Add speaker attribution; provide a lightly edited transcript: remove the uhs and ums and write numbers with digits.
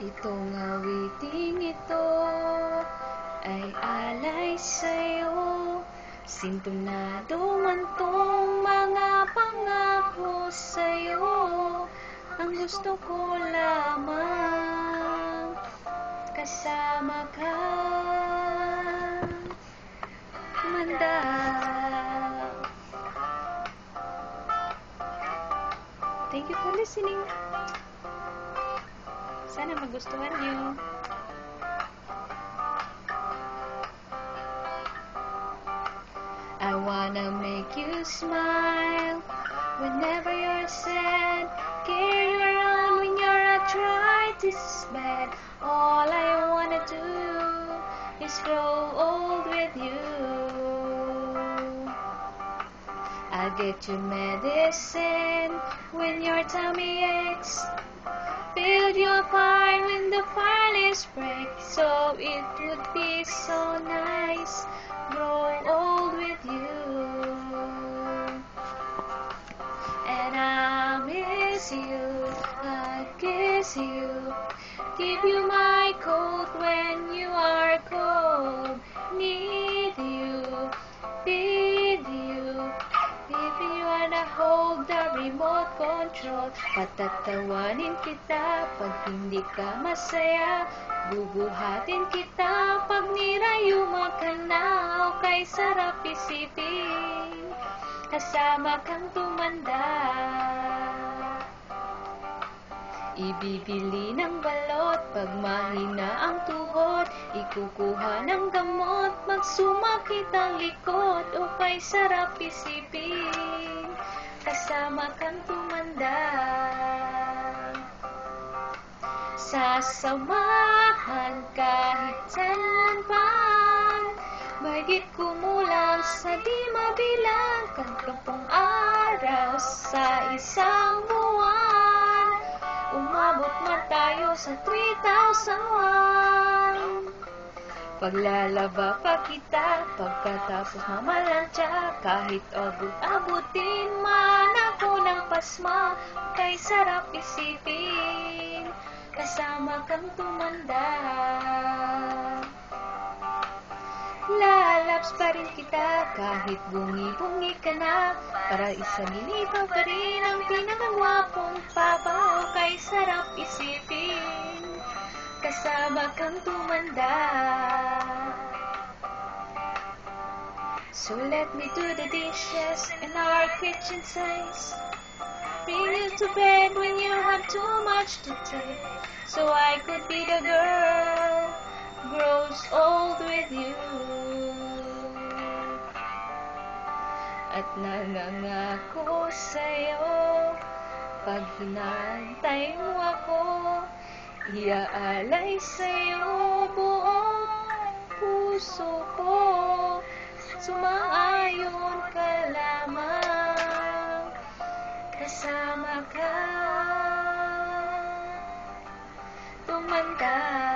Speaker 1: Itong awiting ito ay alay sa'yo. Sintonado man tong mga pangako sa'yo. Ang gusto ko lamang kasama ka, manda. Thank you for listening. Sana magustuhan niyo. I wanna make you smile whenever you're sad. Carry you around when your arthritis is bad. All I wanna do is grow old with you. I'll get you medicine when your tummy aches. Build your fire when the fireplace breaks. So it would be so nice grow old with you. And I miss you, I kiss you, give you my coat when you are cold. Need you, feed you, if you wanna hold the remote control. Patatawanin kita pag hindi ka masaya. Bubuhatin kita pag nirayuma ka na. Okay, sarap isipin kasama kang tumanda. Ibibili ng balot pag mahina ang tuhod. Ikukuha ng gamot magsumakit ang likod. Okay, sarap isipin kasama kang tumanda. Sasamahan kahit saan man, mahigit kumulang sa di mabilang 30 araw sa isang buwan. Umabot man tayo sa 3,001. Paglalaba pa kita pagkatapos mamalantya. Kahit abot-abutin man ako ng pasma. Kay sarap isipin kasama kang tumanda. Lalaps pa rin kita kahit bungi-bungi ka na. Para isanilitaw pa rin ang pinakagwapong papa. Kay sarap isipin kasama kang tumanda. So let me do the dishes in our kitchen sinks. Bring you to bed when you have too much to take. So I could be the girl grows old with you. At nangangako sa'yo pag hinantay mo ako, iaalay sa'yo buong puso ko. Sumang-ayon ka lamang kasama ka tumanda.